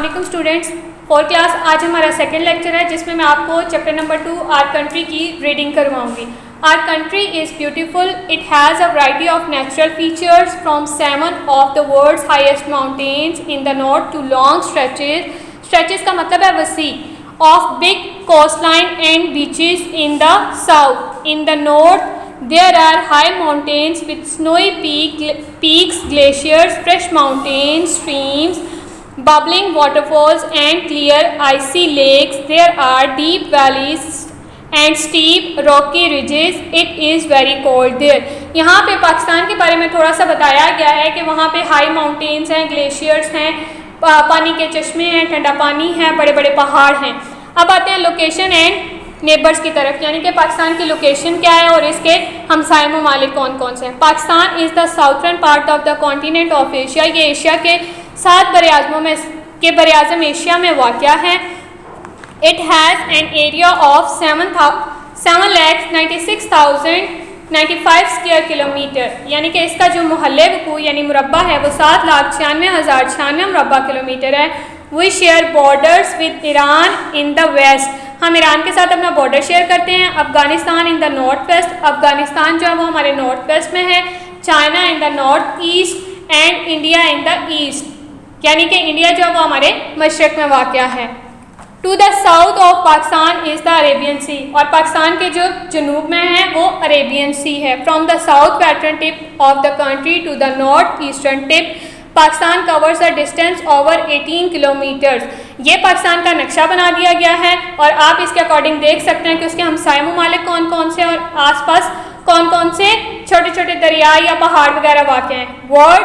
अस्सलाम students, four class आज हमारा सेकेंड लेक्चर है जिसमें मैं आपको चैप्टर नंबर 2 आर कंट्री की रीडिंग करवाऊंगी। Our country is beautiful, it has a variety of natural features from 7 of the world's highest mountains in the north to long stretches का मतलब है वसी of big coastline and beaches in the south. In the north there are high mountains with snowy peaks, glaciers, fresh mountain streams, bubbling waterfalls and clear icy lakes. There are deep valleys and steep rocky ridges. It is very cold there. यहाँ पे पाकिस्तान के बारे में थोड़ा सा बताया गया है कि वहाँ पे हाई माउंटेन्स हैं, ग्लेशियर्स हैं, पानी के चश्मे हैं, ठंडा पानी है, बड़े बड़े पहाड़ हैं। अब आते हैं लोकेशन एंड नेबर्स की तरफ, यानी कि पाकिस्तान की लोकेशन क्या है और इसके हमसाए ममालिक कौन कौन से हैं। Pakistan is the southern part of the continent of Asia. ये एशिया के 7 बरआज़मों में के बरआज़म एशिया में वाक़या है। It has an area of 7,96,095 square kilometre, यानी कि इसका जो मोहल्ले वकू यानी मुरब्बा है वो 7,96,096 मुरब्बा किलोमीटर है। We share borders with Iran in the west. हम ईरान के साथ अपना बॉर्डर शेयर करते हैं। Afghanistan in the north west, Afghanistan जो है वो हमारे नॉर्थ वेस्ट में है। China in the north east and India in the east, यानी कि इंडिया जो है वो हमारे मशरक़ में वाक़या है। To the south of Pakistan is the Arabian sea, और पाकिस्तान के जो जनूब में है वो अरेबियन सी है। From the south western tip of the country to the north eastern tip Pakistan covers a distance over 18 kilometres. ये पाकिस्तान का नक्शा बना दिया गया है और आप इसके अकॉर्डिंग देख सकते हैं कि उसके हमसाए ममालिक कौन कौन से और आसपास कौन कौन से छोटे छोटे दरिया या पहाड़ वगैरह वाक़ हैं। World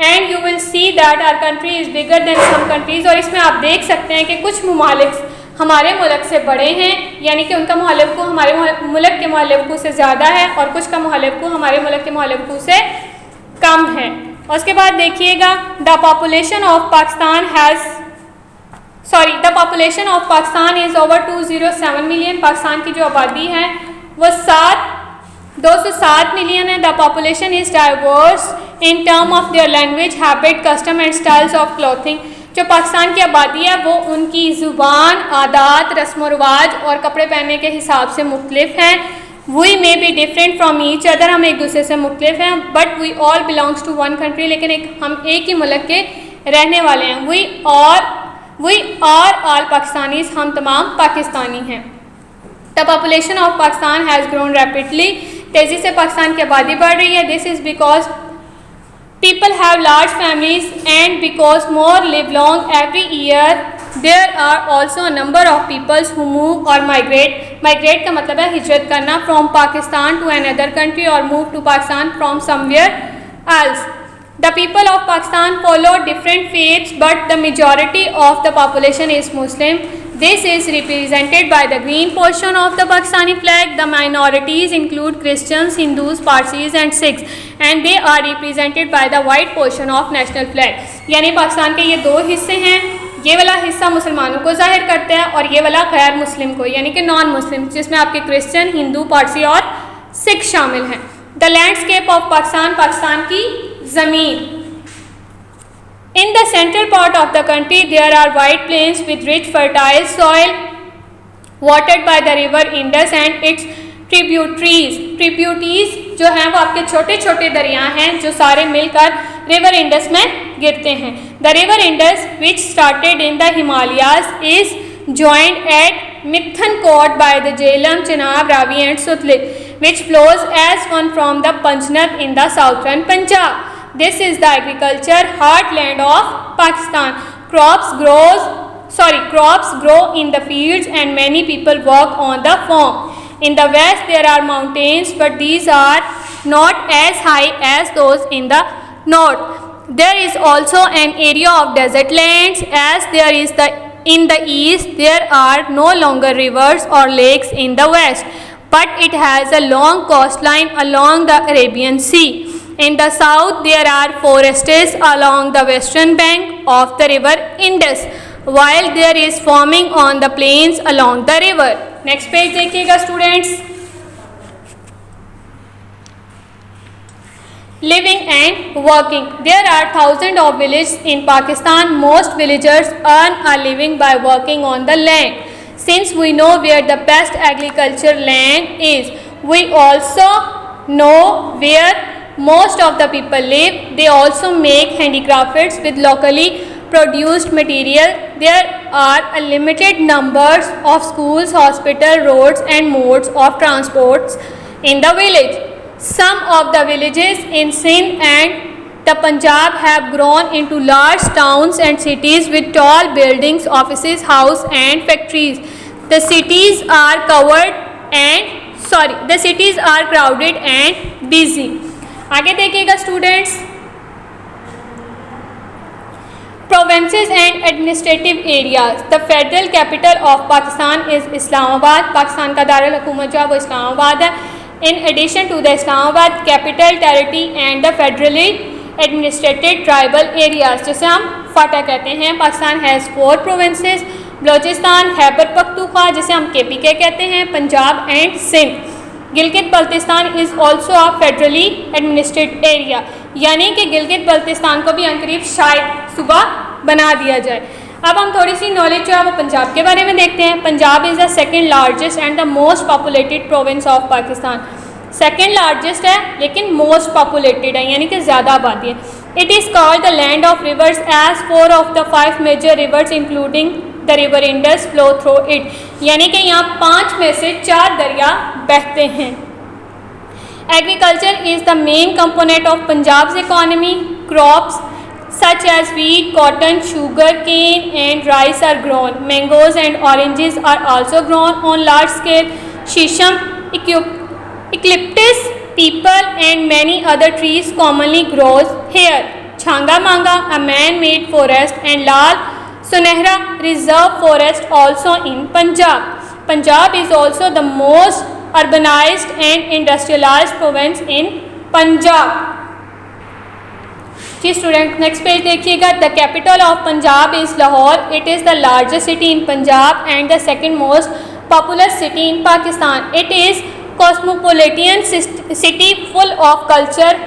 and you will see that our country is bigger than some countries, और इसमें आप देख सकते हैं कि कुछ ममालिक हमारे मुल्क से बड़े हैं, यानी कि उनका मुहल्लिफ़ हमारे मुल्क के मुहल्लिफ़ से ज़्यादा है और कुछ का मुहल्लिफ़ हमारे मुल्क के मुहल्लिफ़ से कम है। और उसके बाद देखिएगा the population of Pakistan is over 207 million. Pakistan की जो आबादी है वो 207 मिलियन है। The population is diverse in term of their language, habit, custom and styles of clothing. जो पाकिस्तान की आबादी है वो उनकी ज़ुबान, आदात, रस्म व रिवाज और कपड़े पहनने के हिसाब से मुख्तलिफ हैं। We may be different from each other, हम एक दूसरे से मुख्तलिफ हैं। But we all belongs to one country, लेकिन हम एक ही मुल्क के रहने वाले हैं। वी आर ऑल पाकिस्तानीज, हम तमाम पाकिस्तानी हैं। The population of Pakistan has grown rapidly, तेज़ी से पाकिस्तान की आबादी बढ़ रही है। This is because people have large families and because more live long every year. There are also a number of peoples who move or migrate. Migrate का मतलब है हिजरत करना, from Pakistan to another country or move to Pakistan from somewhere else. The people of Pakistan follow different faiths, but the majority of the population is Muslim. This is represented by the green portion of the Pakistani flag. The minorities include Christians, Hindus, Parsis and Sikhs, and they are represented by the white portion of national flag. यानी पाकिस्तान के ये 2 हिस्से हैं। ये वाला हिस्सा मुसलमानों को जाहिर करता है और ये वाला गैर मुस्लिम को, यानी कि नॉन मुस्लिम, जिसमें आपके क्रिश्चियन, हिंदू, पारसी और सिख शामिल हैं। The landscape of Pakistan, Pakistan की ज़मीन। In the central part of the country, there are wide plains with rich fertile soil, watered by the river Indus and its tributaries. Tributaries जो हैं वो आपके छोटे छोटे दरिया हैं जो सारे मिलकर रिवर इंडस में गिरते हैं। The river Indus, which started in the Himalayas, is joined at Mithankot by the Jhelum, Chenab, Ravi and Sutlej, which flows as one from the Panjnab in the southern Punjab. This is the agriculture heartland of Pakistan. Crops grow in the fields and many people work on the farm. In the west there are mountains, but these are not as high as those in the north. There is also an area of desert lands, as there is in the east. There are no longer rivers or lakes in the west, but it has a long coastline along the Arabian Sea. In the south there are forests along the western bank of the river Indus, while there is farming on the plains along the river. Next page देखिएगा students. living and working. There are thousands of villages in Pakistan. Most villagers earn a living by working on the land. Since we know where the best agriculture land is, we also know where most of the people live. They also make handicrafts with locally produced material. There are a limited numbers of schools, hospitals, roads and modes of transports in the village. Some of the villages in Sindh and the Punjab have grown into large towns and cities with tall buildings, offices, houses and factories. The cities are crowded and busy. आगे देखिएगा students, provinces and administrative areas. The federal capital of Pakistan is Islamabad. Pakistan का दारुल हुकूमत जो है वो इस्लामाबाद है. In addition to the Islamabad capital territory and the federally administrated tribal areas, जिसे हम फाटा कहते हैं, पाकिस्तान हैज़ 4 provinces. बलोचिस्तान, खैबर पख्तूनख्वा जिसे हम KPK कहते हैं, Punjab and Sindh. Gilgit Baltistan is also a federally administered area, यानी कि गिलगित बल्तिस्तान को भी अंकरीब शायद सुबह बना दिया जाए. अब हम थोड़ी सी नॉलेज जो है वो पंजाब के बारे में देखते हैं. Punjab is the second largest and the most populated province of Pakistan. Second largest है लेकिन मोस्ट पॉपुलेटेड है, यानी कि ज़्यादा आबादी है. It is called the land of rivers as 4 of the 5 major rivers including the river Indus flow through it, यानी कि यहाँ 5 में से 4 दरिया बहते हैं. Agriculture is the main component of Punjab's economy. Crops such as wheat, cotton, sugar cane and rice are grown. Mangoes and oranges are also grown on large scale. Shisham, eucalyptus, peepal and many other trees commonly grows here. Chhanga Manga, a man-made forest, and Lal Sunehra Reserve Forest also in Punjab. Punjab is also the most urbanized and industrialized province in Punjab. जी student next page देखिएगा. The capital of Punjab is Lahore. It is the largest city in Punjab and the second most populous city in Pakistan. It is cosmopolitan city full of culture.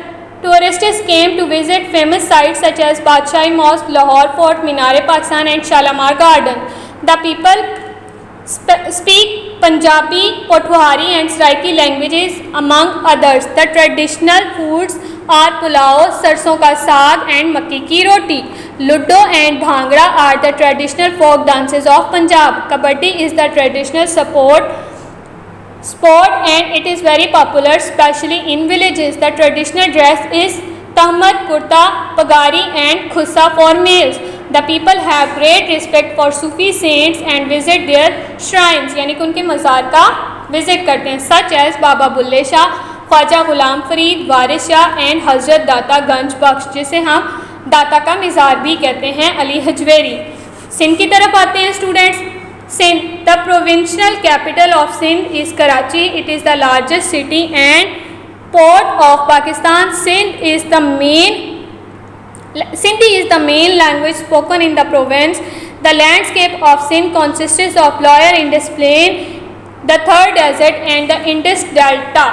Tourists came to visit famous sites such as Badshahi mosque, Lahore fort, Minar Pakistan and Shalamar garden. The people speak Punjabi, Potwari and Saraiki languages among others. The traditional foods are pulao, sarson ka saag and makki ki roti. Ludo and bhangra are the traditional folk dances of Punjab. Kabaddi is the traditional sport and it is very popular especially in villages. The traditional dress is tahmat, kurta, pagari and khussa for males. The people have great respect for Sufi saints and visit their shrines, यानी कि उनके मज़ार का visit करते हैं. Such as Baba Bulleh Shah, Khwaja Ghulam Farid, Waris Shah and Hazrat Data गंज बख्श, जिसे हम दाता का मज़ार भी कहते हैं, अली हजवेरी. सिंध की तरफ आते हैं students. Sindh, the provincial capital of Sindh is Karachi. It is the largest city and port of Pakistan. Sindhi is the main language spoken in the province. The landscape of Sindh consists of lower Indus plain, the Thar desert and the Indus Delta.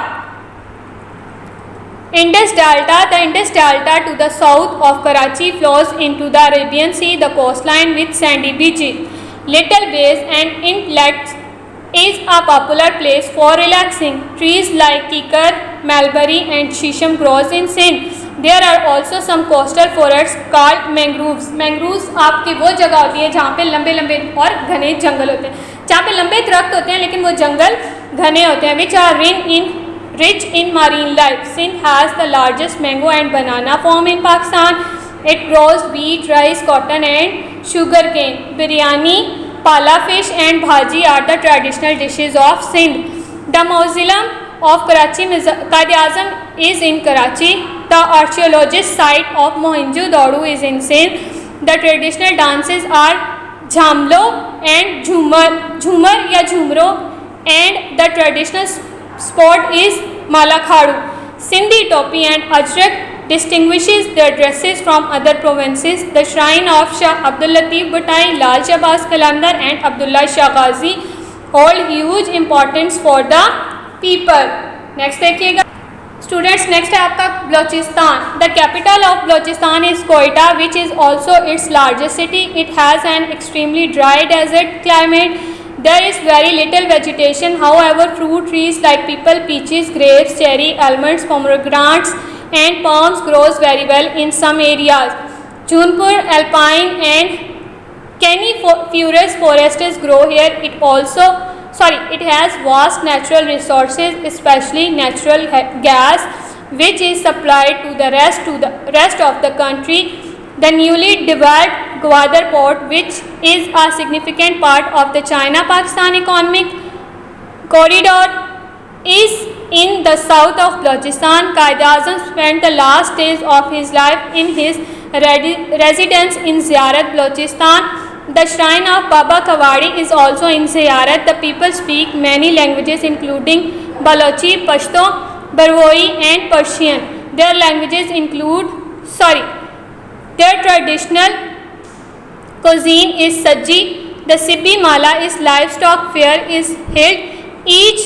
The Indus Delta to the south of Karachi flows into the Arabian Sea. The coastline with sandy beaches, little bays and inlets is a popular place for relaxing. Trees like kikar, mulberry and shisham grows in Sindh. There are also some coastal forests called mangroves. Mangroves आपकी वो जगह होती है जहाँ पे लंबे लंबे और घने जंगल होते हैं, जहाँ पे लंबे दरख्त होते हैं लेकिन वो जंगल घने होते हैं. Which are rich in marine life. Sindh has the largest mango and banana farm in Pakistan. It grows wheat, rice, cotton and sugar cane. Biryani, pala fish and bhaji are the traditional dishes of Sindh. The mausoleum of Karachi Quaid-e-Azam is in Karachi. The archaeologist site of Mohenjo-daro is in Sindh. The traditional dances are Jhamlo and Jhumar ya Jhumro, and the traditional sport is Malakhadu. Sindhi topi and ajrak distinguishes their dresses from other provinces. The shrine of Shah Abdul Latif Bhattai, Lal Shahbaz Qalandar and Abdullah Shah Ghazi hold huge importance for the people. Next देखिएगा. Students next है आपका Balochistan. The capital of Balochistan is Quetta which is also its largest city. It has an extremely dry desert climate. There is very little vegetation. However, fruit trees like people, peaches, grapes, cherry, almonds, pomegranates and palms grows very well in some areas. Juniper, alpine and coniferous forests grow here. It has vast natural resources, especially natural gas, which is supplied to the rest of the country. The newly developed Gwadar port, which is a significant part of the China-Pakistan economic corridor, is in the south of Balochistan. Quaid-e-Azam spent the last days of his life in his residence in Ziyarat, Balochistan. The shrine of Baba Kawadi is also in Ziyarat. The people speak many languages including Balochi, Pashto, Barwoi and Persian. Their traditional cuisine is Sajji. The Sibbi Mala is livestock fair is held each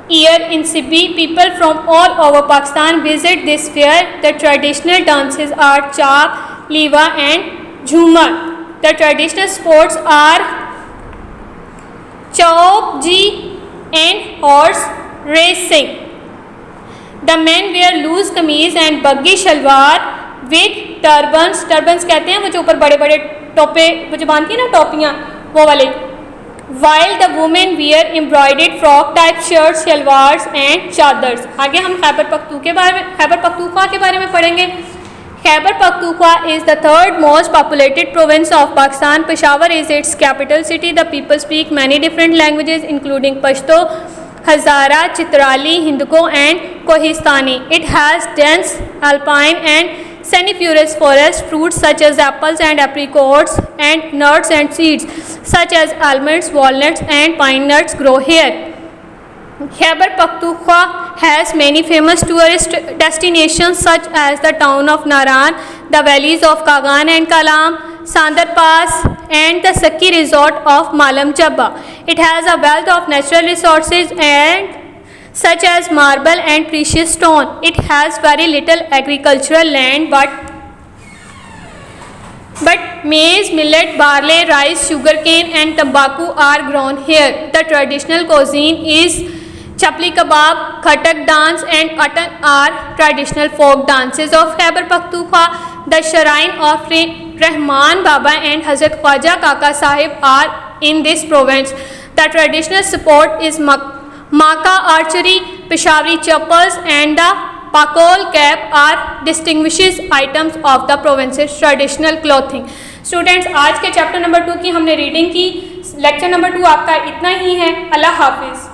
year in Sibbi. People from all over Pakistan visit this fair. The traditional dances are Chaap, Liwa and Jhumar. The traditional sports are Chaupji and horse racing. The men wear loose kameez and baggy shalwar with turbans कहते हैं वो जो ऊपर बड़े बड़े टोपे वो जो बांधती है ना टोपियाँ वो वाले. While the women wear embroidered frock type shirts, shalwars and chadars. आगे हम खैबर पख्तूनख्वा के बारे में पढ़ेंगे. Khyber Pakhtunkhwa is the third most populated province of Pakistan. Peshawar is its capital city. The people speak many different languages including Pashto, Hazara, Chitrali, Hindko and Kohistani. It has dense alpine and coniferous forest. Fruits such as apples and apricots and nuts and seeds such as almonds, walnuts and pine nuts grow here. Khyber Pakhtunkhwa has many famous tourist destinations such as the town of Naran, the valleys of Kagan and Kalam, Sandar Pass and the Sakki resort of Malam Chabba. It has a wealth of natural resources and such as marble and precious stone. It has very little agricultural land but maize, millet, barley, rice, sugarcane and tobacco are grown here. The traditional cuisine is chapli kebab, khatak dance and attan are traditional folk dances of Khyber Pakhtunkhwa. The shrine of Rahman Baba and Hazrat Khwaja Kaka Sahib are in this province. The traditional sport is Maka archery, Peshawari chappals and the Pakol cap are distinguished items of the province's traditional clothing. Students आज के chapter number 2 की हमने reading की. Lecture number 2 आपका इतना ही है. अल्लाह हाफिज़.